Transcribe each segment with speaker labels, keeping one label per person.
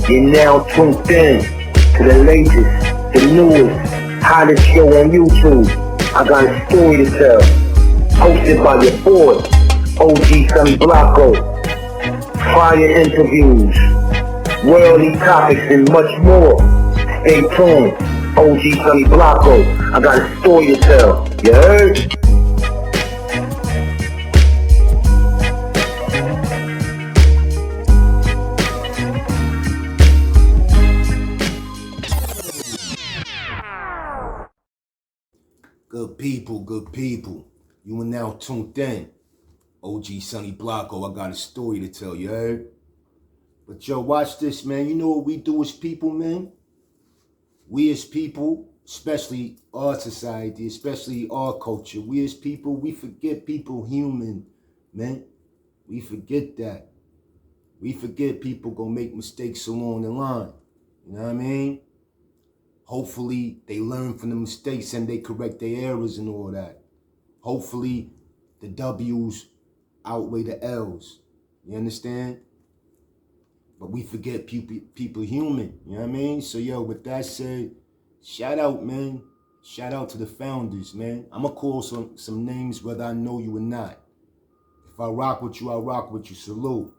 Speaker 1: You're now tuned in to the latest, the newest, hottest show on YouTube. I got a story to tell. Hosted by your boy, OG Sonny Blanco. Fire interviews, worldly topics, and much more. Stay tuned. OG Sonny Blanco. I got a story to tell. You heard?
Speaker 2: Good people. You are now tuned in. OG Sonny Blanco, I got a story to tell you, heard? But yo, watch this, man. You know what we do as people, man? We as people, especially our society, especially our culture, we as people, we forget people human, man. We forget that. We forget people gonna make mistakes along the line. You know what I mean? Hopefully, they learn from the mistakes and they correct their errors and all that. Hopefully, the W's outweigh the L's. You understand? But we forget people human. You know what I mean? So, yo, with that said, shout out, man. Shout out to the founders, man. I'm going to call some names whether I know you or not. If I rock with you, I rock with you. Salute.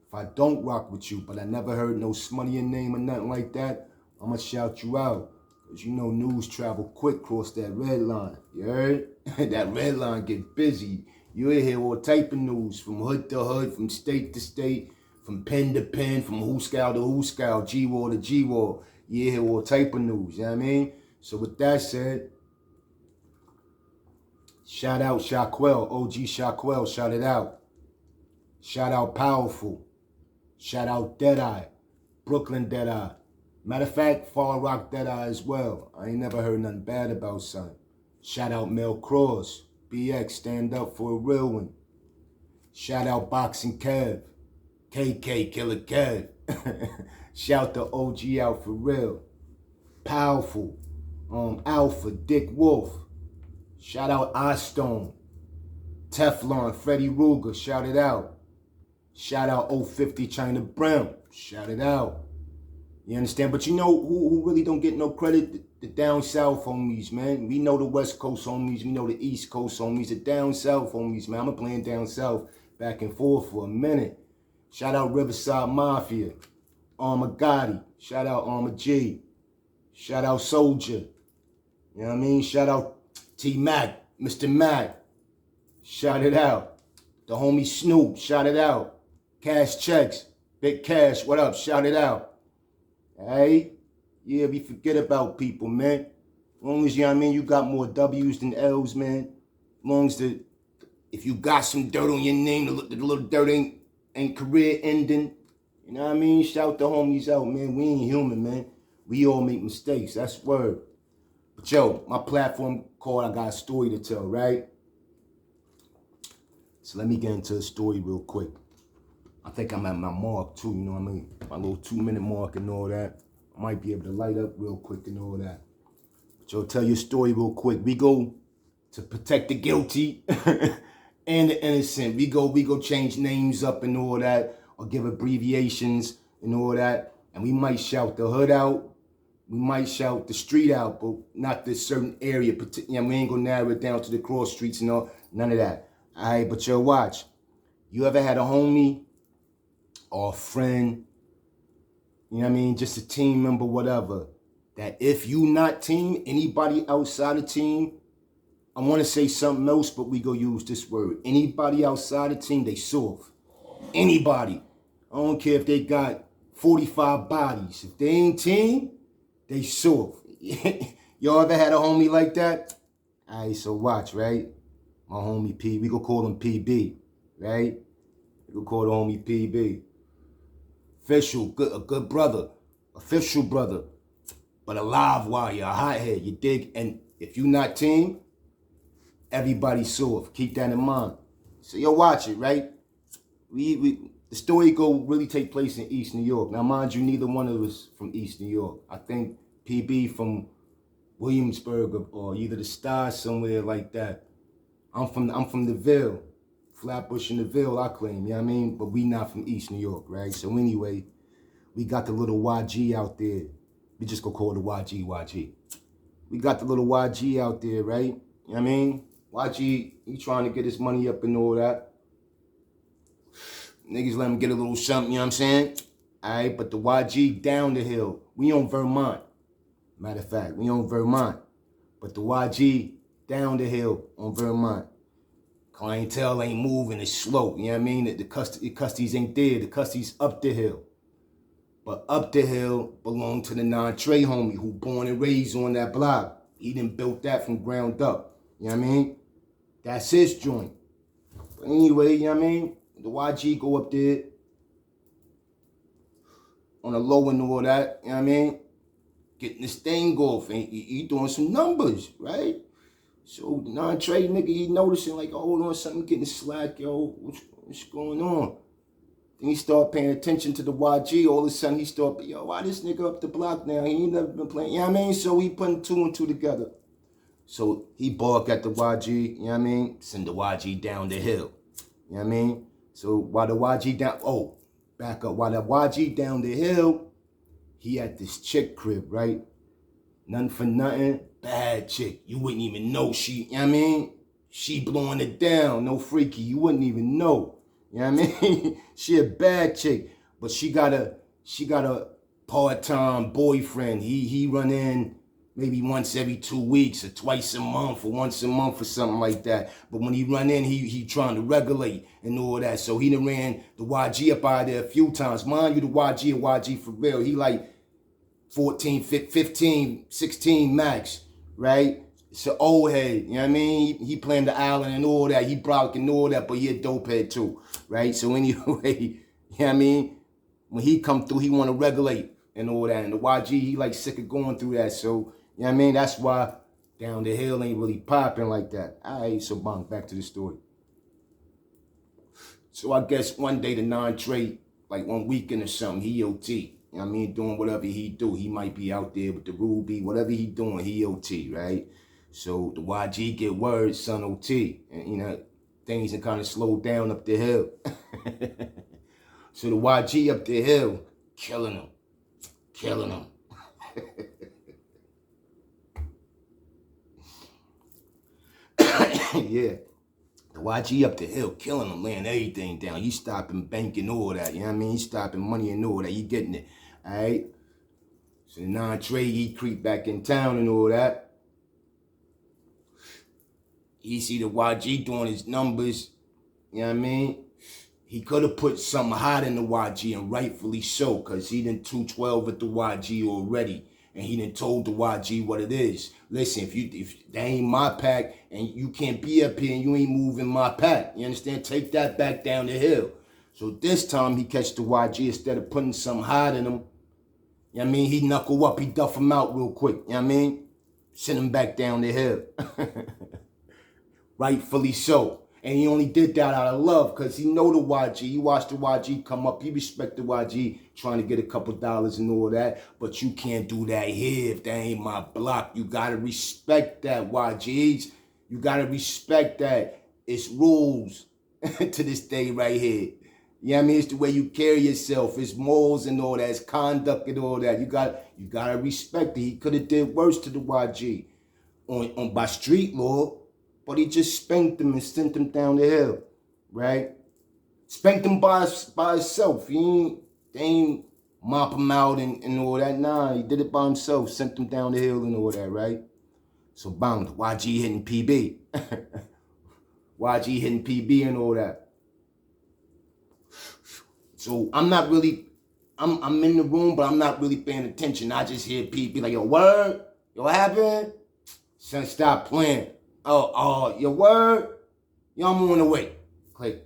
Speaker 2: If I don't rock with you, but I never heard no smut in your name or nothing like that, I'm going to shout you out. Because you know news travel quick across that red line. You heard? That red line get busy. You'll hear all type of news from hood to hood, from state to state, from pen to pen, from Hooskow to Hooskow, G-War to G-War. You hear all type of news, you know what I mean? So with that said, shout out Shaquell, OG Shaquell, shout it out. Shout out Powerful. Shout out Deadeye, Brooklyn Deadeye. Matter of fact, Far Rock Deadeye as well. I ain't never heard nothing bad about son. Shout out Mel Cross, BX, stand up for a real one. Shout out Boxing Kev, KK, Killer Kev. Shout the OG out for real. Powerful, Alpha, Dick Wolf. Shout out Ostone, Teflon, Freddie Ruger, shout it out. Shout out 050 China Brown, shout it out. You understand? But you know who really don't get no credit? The down south homies, man. We know the West Coast homies. We know the East Coast homies. The down south homies, man. I'm playing down south back and forth for a minute. Shout out Riverside Mafia. Armor Gotti. Shout out Armor G. Shout out Soldier. You know what I mean? Shout out T-Mac. Mr. Mac. Shout it out. The homie Snoop. Shout it out. Cash Checks. Big Cash. What up? Shout it out. Hey, yeah, we forget about people, man. As long as, you know what I mean, you got more W's than L's, man. As long as if you got some dirt on your name, the little dirt ain't career ending. You know what I mean? Shout the homies out, man. We ain't human, man. We all make mistakes. That's word. But yo, my platform called I Got a Story to Tell, right? So let me get into the story real quick. I think I'm at my mark too, you know what I mean? My little 2-minute mark and all that. I might be able to light up real quick and all that. But yo, tell your story real quick. We go to protect the guilty and the innocent. We go change names up and all that, or give abbreviations and all that. And we might shout the hood out. We might shout the street out, but not this certain area. You know, we ain't gonna narrow it down to the cross streets and all, none of that. All right, but yo, watch. You ever had a homie or a friend, you know what I mean, just a team member, whatever, that if you not team, anybody outside the team, I want to say something else, but we go use this word. Anybody outside the team, they soft. Anybody. I don't care if they got 45 bodies. If they ain't team, they soft. Y'all ever had a homie like that? All right, so watch, right? My homie P, we gonna call him PB, right? We gonna call the homie PB. Official, a good brother, official brother, but a live wire, a hothead, you dig? And if you not team, everybody's soft. Keep that in mind. So yo, watch it, right? The story go really take place in East New York. Now, mind you, neither one of us from East New York. I think PB from Williamsburg or either the Star somewhere like that. I'm from the Ville. Flatbush in the Ville, I claim, you know what I mean? But we not from East New York, right? So anyway, we got the little YG out there. We just gonna call it the YG. We got the little YG out there, right? You know what I mean? YG, he trying to get his money up and all that. Niggas let him get a little something, you know what I'm saying? All right, but the YG down the hill. We on Vermont. Matter of fact, we on Vermont. But the YG down the hill on Vermont. Clientele ain't moving, it's slow. You know what I mean? The custies ain't there. The custies up the hill. But up the hill belong to the non-Trey homie who born and raised on that block. He done built that from ground up. You know what I mean? That's his joint. But anyway, you know what I mean? The YG go up there on the low and all that. You know what I mean? Getting this thing off. And he doing some numbers, right? So the non-Trey nigga, he noticing like, oh, hold on, something getting slack, yo. What's going on? Then he start paying attention to the YG. All of a sudden, he start, yo, why this nigga up the block now? He ain't never been playing. You know what I mean? So he putting 2 and 2 together. So he bark at the YG, you know what I mean? Send the YG down the hill. You know what I mean? So while the YG down, back up. While the YG down the hill, he at this chick crib, right? Nothing for nothing. Bad chick. You wouldn't even know she, you know what I mean? She blowing it down. No freaky. You wouldn't even know. You know what I mean? She a bad chick. But she got a part-time boyfriend. He run in maybe once every 2 weeks or twice a month or once a month or something like that. But when he run in, he trying to regulate and all that. So he done ran the YG up out of there a few times. Mind you, the YG for real. He like 14, 15, 16 max, right? It's an old head, you know what I mean? He playing the island and all that. He Brock and all that, but he a dope head too, right? So anyway, you know what I mean? When he come through, he want to regulate and all that. And the YG, he like sick of going through that. So, you know what I mean? That's why down the hill ain't really popping like that. All right, so back to the story. So I guess one day the non-Trey, like 1 weekend or something, he OT. You know what I mean? Doing whatever he do. He might be out there with the Ruby. Whatever he doing, he OT, right? So the YG get word, son OT. And, you know, things are kind of slowed down up the hill. So the YG up the hill, killing him. Yeah. The YG up the hill, killing him, laying everything down. He stopping banking all that, you know what I mean? He stopping money and all that. He getting it, all right? So the non-Trey, he creep back in town and all that. He see the YG doing his numbers, you know what I mean? He could have put something hot in the YG, and rightfully so, because he done 212 at the YG already. And he done told the YG what it is. Listen, if that ain't my pack, and you can't be up here and you ain't moving my pack, you understand? Take that back down the hill. So this time he catch the YG, instead of putting something hot in him, you know what I mean? He knuckle up, he duff him out real quick, you know what I mean? Send him back down the hill. Rightfully so. And he only did that out of love because he know the YG. He watched the YG come up. He respect the YG trying to get a couple dollars and all that. But you can't do that here if that ain't my block. You got to respect that, YGs. You got to respect that. It's rules to this day right here. You know what I mean? It's the way you carry yourself. It's morals and all that. It's conduct and all that. You got to respect it. He could have did worse to the YG on by street law. But he just spanked him and sent him down the hill, right? Spanked him by himself. They ain't mop him out and all that. Nah, he did it by himself, sent him down the hill and all that, right? So bang, the YG hitting PB. YG hitting PB and all that. So I'm not really, I'm in the room, but I'm not really paying attention. I just hear PB like, yo, word? Yo, what happened? Son, stop playing. Oh, your word? Yo, I'm on the way. Click.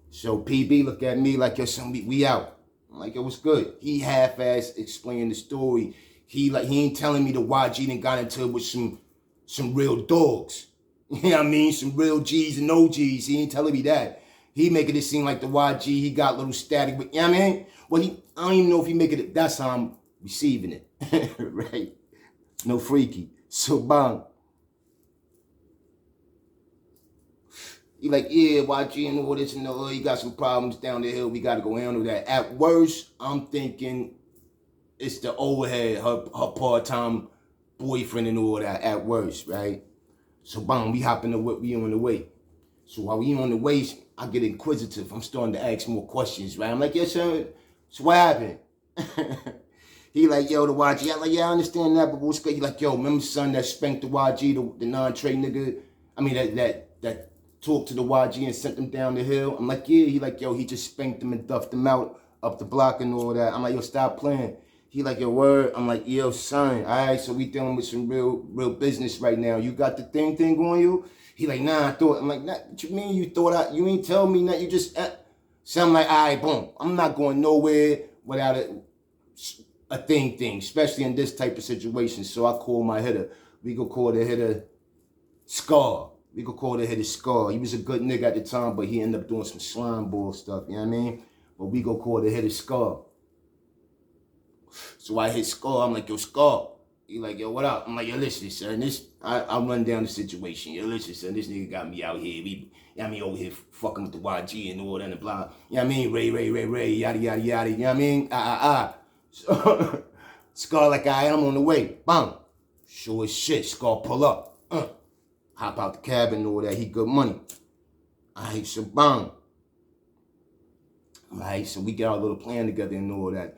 Speaker 2: So PB look at me like, yo, son, we out. I'm like, yo, what's good? He half-ass explaining the story. He ain't telling me the YG done got into it with some real dogs. You know what I mean? Some real G's and OGs. He ain't telling me that. He making it seem like the YG, he got a little static with, you know what I mean? Well, I don't even know if he making it, that's how I'm receiving it. Right? No freaky. So bang. He like, yeah, YG and all this and all, he got some problems down the hill. We got to go handle that. At worst, I'm thinking it's the old head, her part-time boyfriend and all that at worst, right? So bang, we hop in the whip, we on the way. So while we on the way, I get inquisitive. I'm starting to ask more questions, right? I'm like, yeah, sir, so what happened? He like, yo, the YG. I'm like, yeah, I understand that, but what's good? He like, yo, remember son that spanked the YG, the non-trade nigga? I mean, that talked to the YG and sent them down the hill. I'm like, yeah. He like, yo, he just spanked them and duffed them out up the block and all that. I'm like, yo, stop playing. He like, yo, word. I'm like, yo, son, all right, so we dealing with some real business right now. You got the thing on you? He like, nah, I thought. I'm like, nah, what you mean you thought you ain't tell me that you just... So I'm like, all right, boom. I'm not going nowhere without a thing, especially in this type of situation. So I call my hitter. We go call the hitter Scar. He was a good nigga at the time, but he ended up doing some slime ball stuff, you know what I mean? But we go call the hitter Scar. So I hit Scar. I'm like, yo, Scar. He like, yo, what up? I'm like, yo, listen, son. I run down the situation. Yo, listen, son. This nigga got me out here. Over here fucking with the YG and all that and blah. You know what I mean? Ray, yada, yada, yada. You know what I mean? So, Scar like, I'm on the way. Bang. Sure as shit. Scar pull up. Hop out the cab and all that. He good money. Alright, so bang. Alright, so we get our little plan together and all that.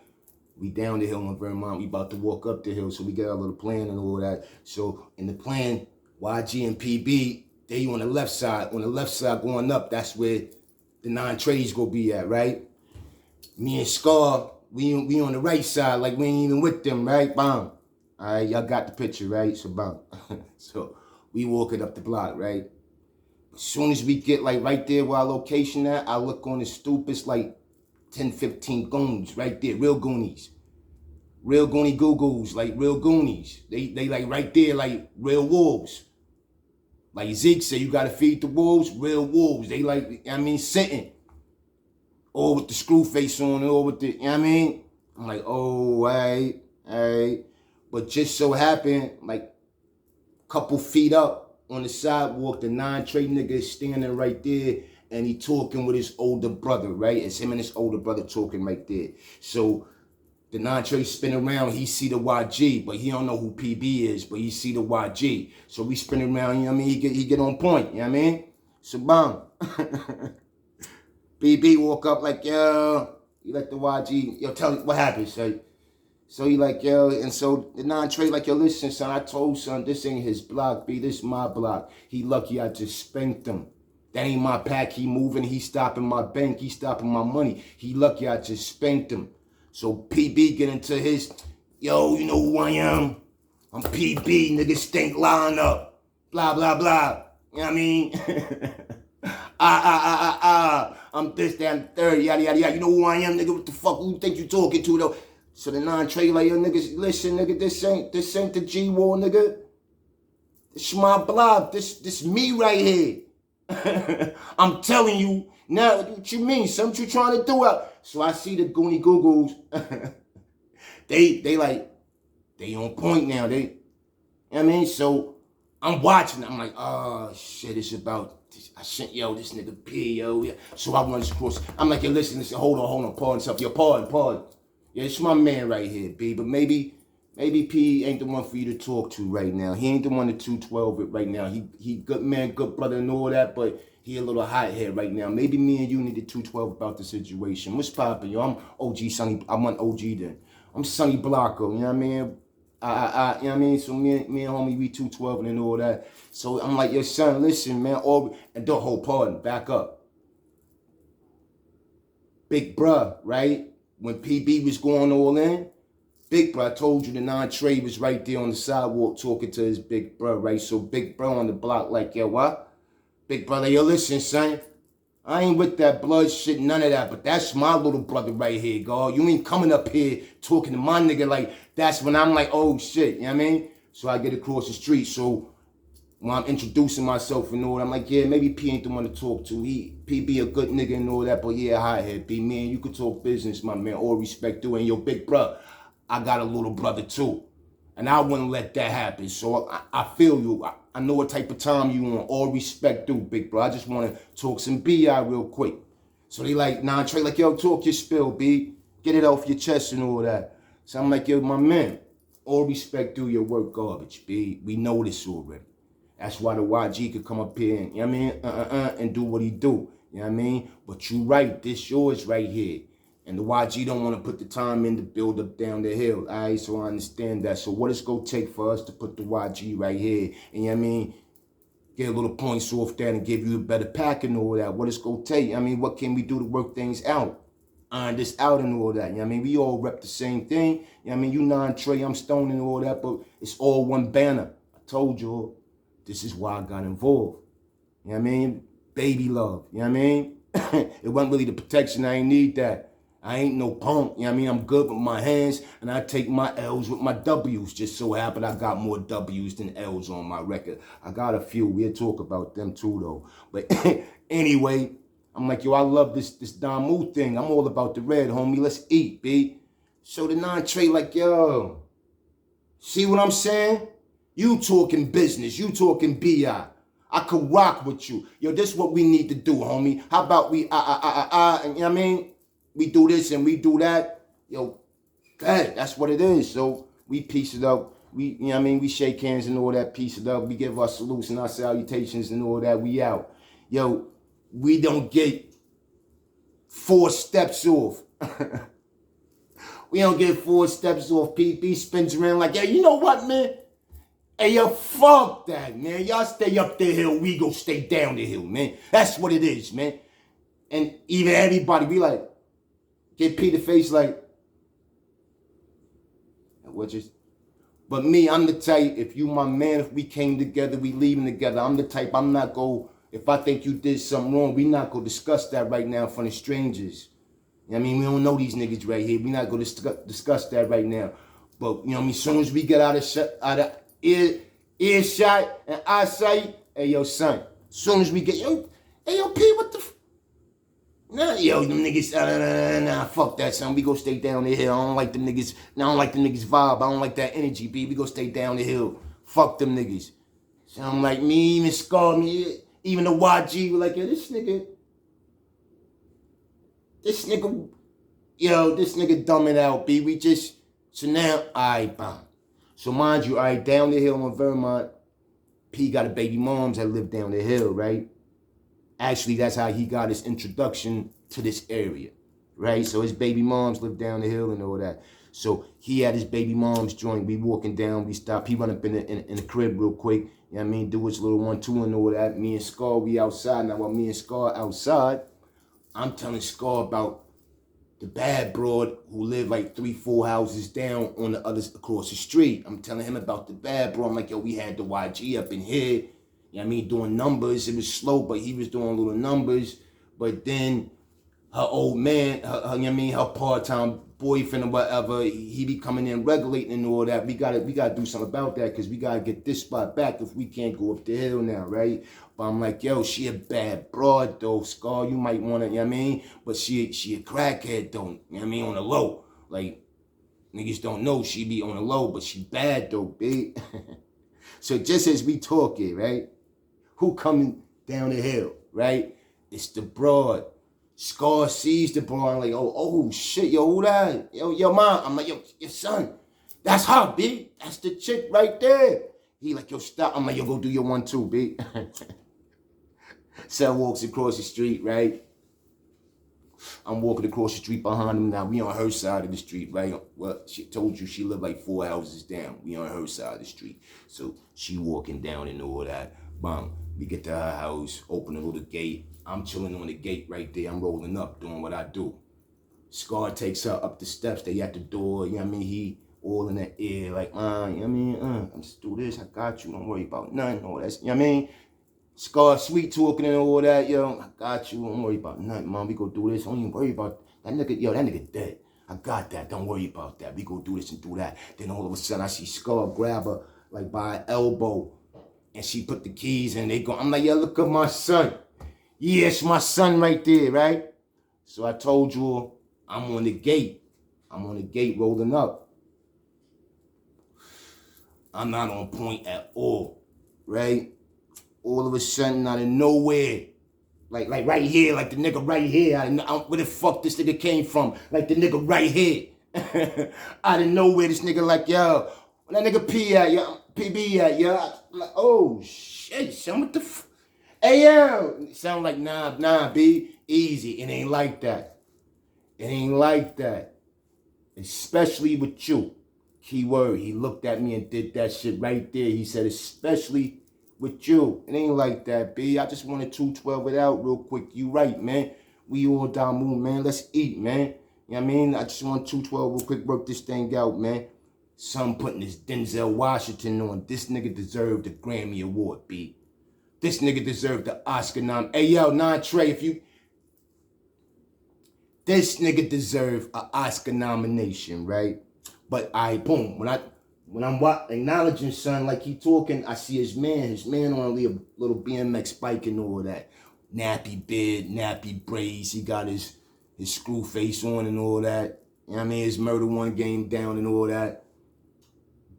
Speaker 2: We down the hill in Vermont. We about to walk up the hill, so we get our little plan and all that. So in the plan, YG and PB, they on the left side. On the left side going up, that's where the non-trades go be at, right? Me and Scar, we on the right side, like we ain't even with them, right? Bang. Alright, y'all got the picture, right? So bang. So we walking up the block, right? As soon as we get like right there where our location at, I look on the stoop, it's like 10, 15 goons right there, real Goonies. Real Goonie Goo-Goos, like real Goonies. They like right there, like real wolves. Like Zeke said, you gotta feed the wolves, real wolves. They like, sitting. Or with the screw face on, or with the, you know what I mean? I'm like, oh, all right. But just so happened, like a couple feet up on the sidewalk, the non-trade nigga is standing right there, and he talking with his older brother, right? It's him and his older brother talking right there. So the non-trade spin around, he see the YG, but he don't know who PB is, but he see the YG. So we spin around, you know what I mean? He get on point, you know what I mean? So bang. PB walk up like, yo, he like the YG, yo, tell me what happened, son. So he like, yo, and so the non-trade like, yo, listen, son, I told son, this ain't his block, B, this my block. He lucky I just spanked him. That ain't my pack, he moving, he stopping my bank, he stopping my money. He lucky I just spanked him. So PB get into his, yo, you know who I am? I'm PB, nigga, stink line up. Blah, blah, blah. You know what I mean? I'm this, that, and third, yada, yada, yada. You know who I am, nigga? What the fuck? Who you think you talking to, though? So the non-trade like, yo, niggas, listen, nigga, this ain't the G-War, nigga. This my block. This me right here. I'm telling you, now, what you mean? Something you trying to do out? So I see the Goonie Goo-Goos. they on point now. You know what I mean? So I'm watching. I'm like, oh, shit, it's about, yo, this nigga P, yo. Yeah. So I run across. I'm like, yo, listen, hold on, pardon stuff. Yo, pardon. Yeah, it's my man right here, B. But maybe P ain't the one for you to talk to right now. He ain't the one to 212 it right now. He good man, good brother and all that, but he a little hot head right now. Maybe me and you need to 212 about the situation. What's poppin', yo? I'm OG Sonny. I want OG then. I'm Sonny Blanco, you know what I mean? You know what I mean? So me and homie, we 212 and all that. So I'm like, yo, son, listen, man. And don't hold pardon. Back up. Big bruh, right? When PB was going all in, Big bro, I told you the non-trade was right there on the sidewalk talking to his big bro, right? So big bro on the block like, yo, what? Big brother, yo, listen, son. I ain't with that blood shit, none of that, but that's my little brother right here, God. You ain't coming up here talking to my nigga like, that's when I'm like, oh, shit, you know what I mean? So I get across the street, so when I'm introducing myself and all that, I'm like, yeah, maybe P ain't the one to talk to. P be a good nigga and all that, but yeah, hothead, B, man, you could talk business, my man, all respect to, and yo, big bro, I got a little brother too, and I wouldn't let that happen. So I feel you. I know what type of time you want. All respect due, big bro. I just want to talk some BI real quick. So they like, nah, Trey, like, yo, talk your spill, B. Get it off your chest and all that. So I'm like, yo, my man, all respect through your work garbage, B. We know this already. That's why the YG could come up here and, you know what I mean, and do what he do. You know what I mean? But you right, this yours right here. And the YG don't want to put the time in to build up down the hill. All right, so I understand that. So what it's going to take for us to put the YG right here? And you know what I mean? Get a little points off that and give you a better pack and all that. What it's going to take? I mean, what can we do to work things out? Iron this out and all that. You know what I mean? We all rep the same thing. You know what I mean? You non-Trey, I'm Stone and all that, but it's all one banner. I told you, this is why I got involved. You know what I mean? Baby love. You know what I mean? It wasn't really the protection. I ain't need that. I ain't no punk. You know what I mean? I'm good with my hands, and I take my L's with my W's. Just so happen I got more W's than L's on my record. I got a few. We'll talk about them too, though. But anyway, I'm like, yo, I love this Damu thing. I'm all about the red, homie. Let's eat, B. So the non-Trey like, yo, see what I'm saying? You talking business. You talking BI. I could rock with you. Yo, this is what we need to do, homie. How about we, and you know what I mean? We do this and we do that. Yo, God, that's what it is. So we piece it up. We, you know what I mean? We shake hands and all that, piece it up. We give our salutes and our salutations and all that. We out. Yo, we don't get 4 steps off. We don't get 4 steps off. PP spins around like, yeah, you know what, man? Hey, yo, fuck that, man. Y'all stay up the hill. We go stay down the hill, man. That's what it is, man. And even everybody be like, get Peter face like, what just? But me, I'm the type, if you my man, if we came together, we leaving together. I'm the type, I'm not go, if I think you did something wrong, we not go discuss that right now in front of strangers. You know what I mean? We don't know these niggas right here. We not go discuss that right now. But, you know what I mean? As soon as we get out of earshot and eyesight, hey, yo, son, as soon as we get, yo, hey, yo, P, what the Nah, yo, them niggas, nah, fuck that, son. We go stay down the hill. I don't like them niggas. I don't like the niggas vibe. I don't like that energy, B. We go stay down the hill. Fuck them niggas. Sound like me, even Scar, me, even the YG, were like, yo, this nigga, dumb it out, B. We just, so now, alright, bam. So mind you, alright, down the hill in Vermont, P got a baby moms that live down the hill, right? Actually, that's how he got his introduction to this area, right? So his baby moms live down the hill and all that. So he had his baby mom's joint. We walking down, we stop. He run up in the crib real quick. You know what I mean? Do his little 1-2 and all that. Me and Scar, we outside. Now while me and Scar outside, I'm telling Scar about the bad broad who lived like 3-4 houses down on the others across the street. I'm telling him about the bad broad. I'm like, yo, we had the YG up in here. You know what I mean? Doing numbers. It was slow, but he was doing little numbers. But then her old man, her you know what I mean, her part-time boyfriend or whatever, he be coming in regulating and all that. We gotta do something about that because we gotta get this spot back if we can't go up the hill now, right? But I'm like, yo, she a bad broad though, Scar. You might want to, you know what I mean? But she a crackhead though, you know what I mean? On the low. Like, niggas don't know she be on the low, but she bad though, big. So just as we talking, right? Who coming down the hill, right? It's the broad. Scar sees the broad. I'm like, oh shit, yo, who that? Yo, mom. I'm like, yo, your son. That's her, B. That's the chick right there. He like, yo, stop. I'm like, yo, go do your 1-2, B. Son walks across the street, right? I'm walking across the street behind him now. We on her side of the street, right? Well, she told you she lived like 4 houses down. We on her side of the street. So she walking down and all that. Bang. We get to her house, open a little gate. I'm chilling on the gate right there. I'm rolling up, doing what I do. Scar takes her up the steps. They at the door. You know what I mean? He all in the ear, like, you know what I mean? I'm just do this. I got you. Don't worry about nothing. All that. You know what I mean? Scar sweet talking and all that. Yo, I got you. Don't worry about nothing, mom. We go do this. Don't even worry about that nigga. Yo, that nigga dead. I got that. Don't worry about that. We go do this and do that. Then all of a sudden, I see Scar grab her, like, by her elbow. And she put the keys in, they go, I'm like, yeah, look at my son. Yeah, it's my son right there, right? So I told you, I'm on the gate. I'm on the gate rolling up. I'm not on point at all, right? All of a sudden, out of nowhere, like right here, like the nigga right here, where the fuck this nigga came from? Like the nigga right here. I didn't know where this nigga like, yo, when that nigga P at, yo, PB at, yo. I'm like, oh, shit, son, what the Hey, yo. Sound like, nah, B, easy. It ain't like that. It ain't like that. Especially with you. Keyword, he looked at me and did that shit right there. He said, especially with you. It ain't like that, B. I just wanted 212 it out real quick. You right, man. We all down moon, man. Let's eat, man. You know what I mean? I just want 212 real quick. Work this thing out, man. Some putting this Denzel Washington on. This nigga deserved a Grammy Award, B. This nigga deserved the Oscar nom. Hey, yo, Trey, if you... This nigga deserved an Oscar nomination, right? But boom, when I'm acknowledging son like he talking, I see his man on a little BMX bike and all that. Nappy beard, nappy braids, he got his screw face on and all that. You know what I mean? His murder one game down and all that.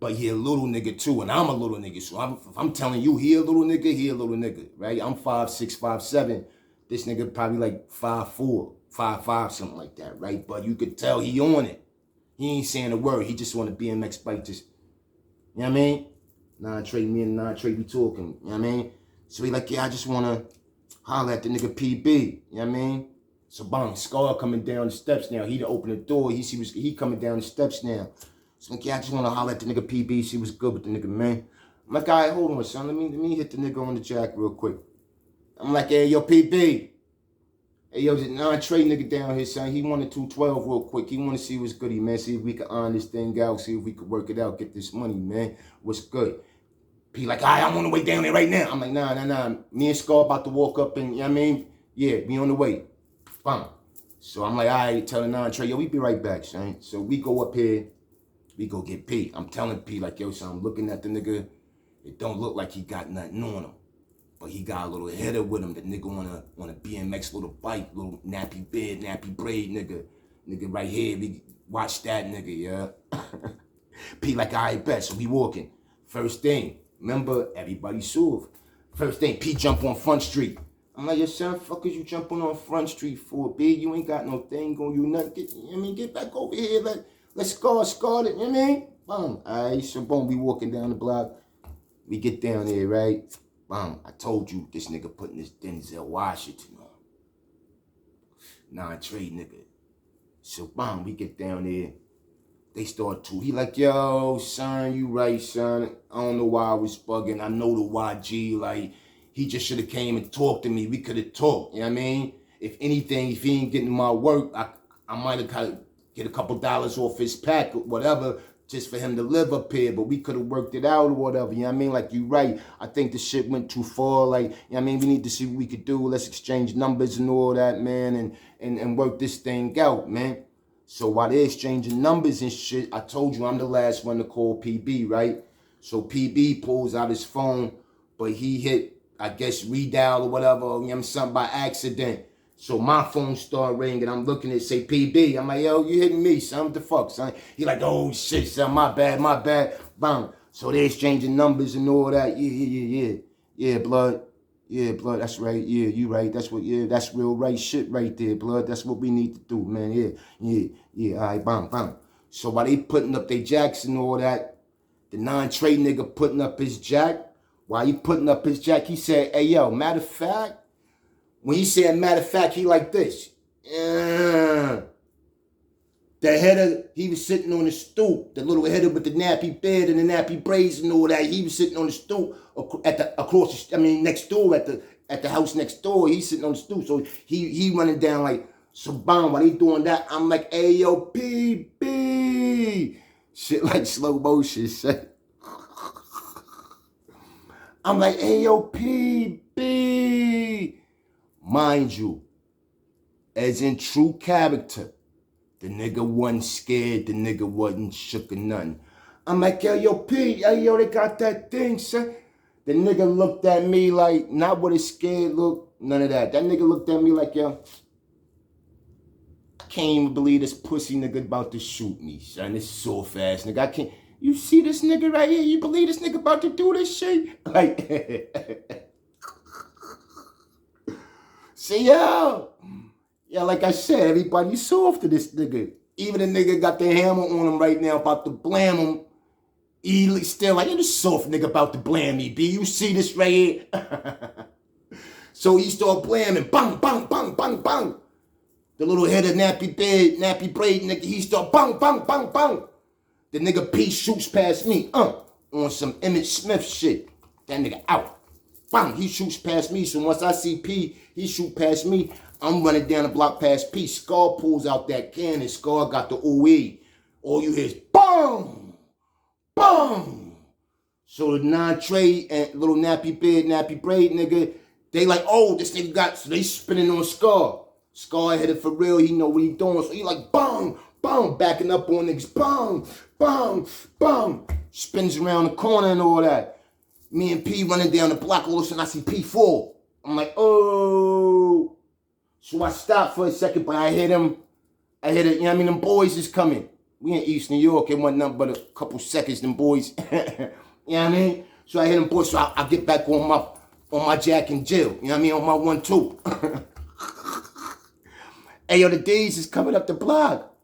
Speaker 2: But he a little nigga too, and I'm a little nigga. So I'm telling you, he a little nigga, right? I'm 5'6", 5'7". This nigga probably like 5'4", 5'5", something like that, right? But you could tell he on it. He ain't saying a word. He just want to BMX bike just, you know what I mean? Me and Trey be talking, you know what I mean? So he like, yeah, I just want to holler at the nigga PB, you know what I mean? So bang, Scar coming down the steps now. He to open the door. He coming down the steps now. So like, yeah, I just want to holler at the nigga PB, see what's good with the nigga, man. I'm like, all right, hold on, son. Let me hit the nigga on the jack real quick. I'm like, hey, yo, PB. Hey, yo, this Trey nigga down here, son. He wanted 212 real quick. He want to see what's goody, man. See if we can iron this thing out. See if we can work it out. Get this money, man. What's good? P like, all right, I'm on the way down there right now. I'm like, nah. Me and Scar about to walk up and, you know what I mean? Yeah, be on the way. Fine. So I'm like, all right, telling Trey, yo, we be right back, son. So we go up here. We go get P. I'm telling P like, yo, son, I'm looking at the nigga. It don't look like he got nothing on him. But he got a little header with him. The nigga on a BMX little bike, little nappy beard, nappy braid nigga. Nigga right here, we watch that nigga, yeah. P like, all right, bet. So we walking. First thing, remember, everybody saw. First thing, P jump on Front Street. I'm like, yo, son, fuck is you jumping on Front Street for, B? You ain't got no thing on you, nothing. Get back over here. Let's scar it, you know what I mean? Boom. All right, so boom, we walking down the block. We get down there, right? Boom, I told you this nigga putting this Denzel Washington on. Trey nigga. So boom, we get down there. They start to. He like, yo, son, you right, son. I don't know why I was bugging. I know the YG, like, he just should have came and talked to me. We could have talked, you know what I mean? If anything, if he ain't getting my work, I might have kind of get a couple dollars off his pack or whatever, just for him to live up here, but we could have worked it out or whatever, you know what I mean? Like, you right, I think the shit went too far, like, you know what I mean? We need to see what we could do, let's exchange numbers and all that, man, and work this thing out, man. So while they're exchanging numbers and shit, I told you I'm the last one to call PB, right? So PB pulls out his phone, but he hit, I guess, redial or whatever, you know what I'm saying, by accident. So my phone started ringing. I'm looking at say PB. I'm like, yo, you hitting me, son? What the fuck, son? He like, oh shit, son, my bad. Bam. So they exchanging numbers and all that. Yeah, blood. Yeah, blood. That's right. Yeah, you right. That's real right shit right there, blood. That's what we need to do, man. Yeah. All right, bam. So while they putting up their jacks and all that, the Trey nigga putting up his jack. While he putting up his jack, he said, hey, yo, matter of fact, when he said matter of fact, he like this. The header, he was sitting on the stoop. The little header with the nappy bed and the nappy braids and all that. He was sitting on the stoop next door at the house next door. He's sitting on the stoop. So he running down like, so bam, while he doing that, I'm like, hey, yo, PB. Shit like slow motion, shit. I'm like, hey, yo, PB. Mind you, as in true character, the nigga wasn't scared, the nigga wasn't shook or nothing. I'm like, yo, P, they got that thing, son. The nigga looked at me like, not with a scared look, none of that. That nigga looked at me like, yo, I can't even believe this pussy nigga about to shoot me, son. This soft ass nigga, I can't. You see this nigga right here? You believe this nigga about to do this shit? Like, see, yo, like I said, everybody soft to this nigga. Even a nigga got the hammer on him right now, about to blam him. He still like, this soft nigga about to blam me, B. You see this right here? So he start blamming. Bang, bang, bang, bang, bang. The little head of nappy braid nigga, he start bang, bang, bang, bang. The nigga P shoots past me, on some Emmett Smith shit. That nigga out. Bang, he shoots past me. So once I see P, he shoot past me. I'm running down the block past P. Scar pulls out that cannon. Scar got the OE. All you hear is boom, boom. So the non-trade and little nappy braid nigga, they like, oh, this nigga got, so they spinning on Scar. Scar headed for real, he know what he doing. So he like, boom, boom, backing up on niggas, boom, boom, boom. Spins around the corner and all that. Me and P running down the block, all of a sudden I see P fall. I'm like, oh. So I stopped for a second, but I hit him, you know what I mean, them boys is coming. We in East New York, it wasn't nothing but a couple seconds, them boys. You know what I mean? So I hit them boys, so I get back on my Jack and Jill, you know what I mean, on my 1-2. Hey, yo, the D's is coming up the block.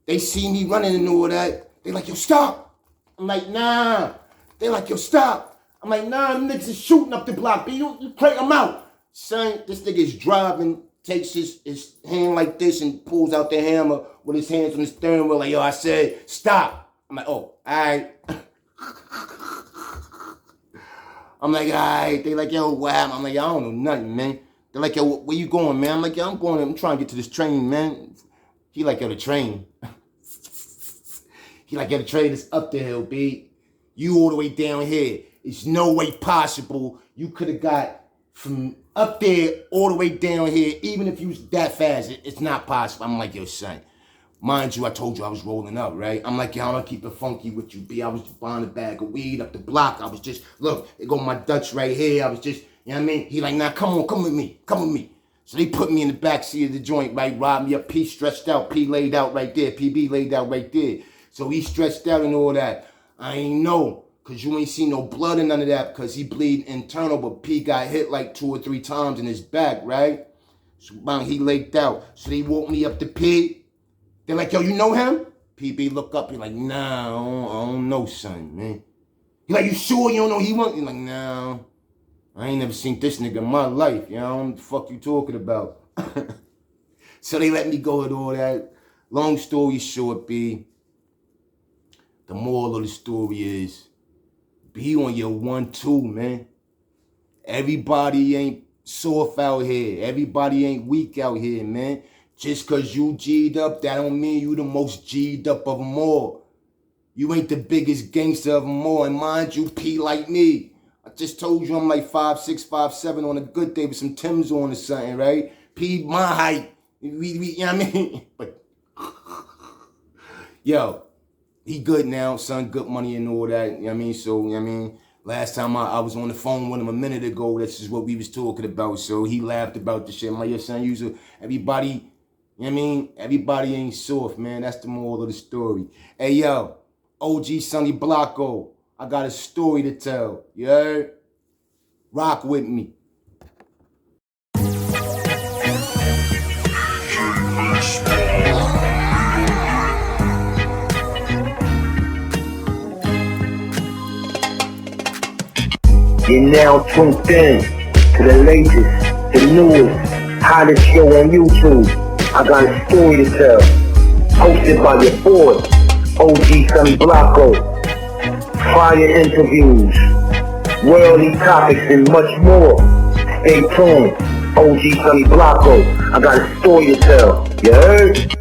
Speaker 2: They see me running and all that. They like, yo, stop. I'm like, nah. They like, yo, stop. I'm like, nah, them niggas is shooting up the block. B, you crank them out. Son, this nigga is driving, takes his hand like this and pulls out the hammer with his hands on the steering wheel. Like, yo, I said, stop. I'm like, oh, all right. I'm like, all right. They like, yo, wow. I'm like, I don't know nothing, man. They're like, yo, where you going, man? I'm like, yo, I'm trying to get to this train, man. He like, yo, the train. He like, yo, the train is up the hill, B. You all the way down here. It's no way possible you could have got from up there all the way down here, even if you was that fast. It's not possible. I'm like, yo, son. Mind you, I told you I was rolling up, right? I'm like, yo, I'm gonna keep it funky with you, B. I was buying a bag of weed up the block. I was just, look, it go my Dutch right here. I was just, you know what I mean? He like, nah, come with me. So they put me in the backseat of the joint, right? Robbed me up. P stretched out. P laid out right there. PB laid out right there. So he stretched out and all that. I ain't know, because you ain't see no blood and none of that, because he bleed internal, but P got hit like 2 or 3 times in his back, right? So bang, he laid out. So they woke me up to P. They're like, yo, you know him? PB look up. He like, nah, I don't know, son, man. He like, you sure you don't know he won't? He like, nah. I ain't never seen this nigga in my life. You know what the fuck you talking about? So they let me go with all that. Long story short, B. The moral of the story is, be on your 1-2, man. Everybody ain't soft out here. Everybody ain't weak out here, man. Just cause you G'd up, that don't mean you the most G'd up of them all. You ain't the biggest gangster of them all. And mind you, P like me. I just told you I'm like 5'6", 5'7" on a good day with some Timbs on or something, right? P, my height. You know what I mean? But, yo, he good now, son, good money and all that, you know what I mean? So, you know what I mean? Last time I was on the phone with him a minute ago, this is what we was talking about. So he laughed about the shit. I'm like, yo, son, everybody, you know what I mean? Everybody ain't soft, man. That's the moral of the story. Hey, yo, OG Sonny Blanco. I got a story to tell. You heard? Rock with me.
Speaker 1: You're now tuned in to the latest, the newest, hottest show on YouTube. I got a story to tell. Hosted by your boy, OG Sonny Blanco. Fire interviews, worldly topics, and much more. Stay tuned. OG Sonny Blanco. I got a story to tell. You heard?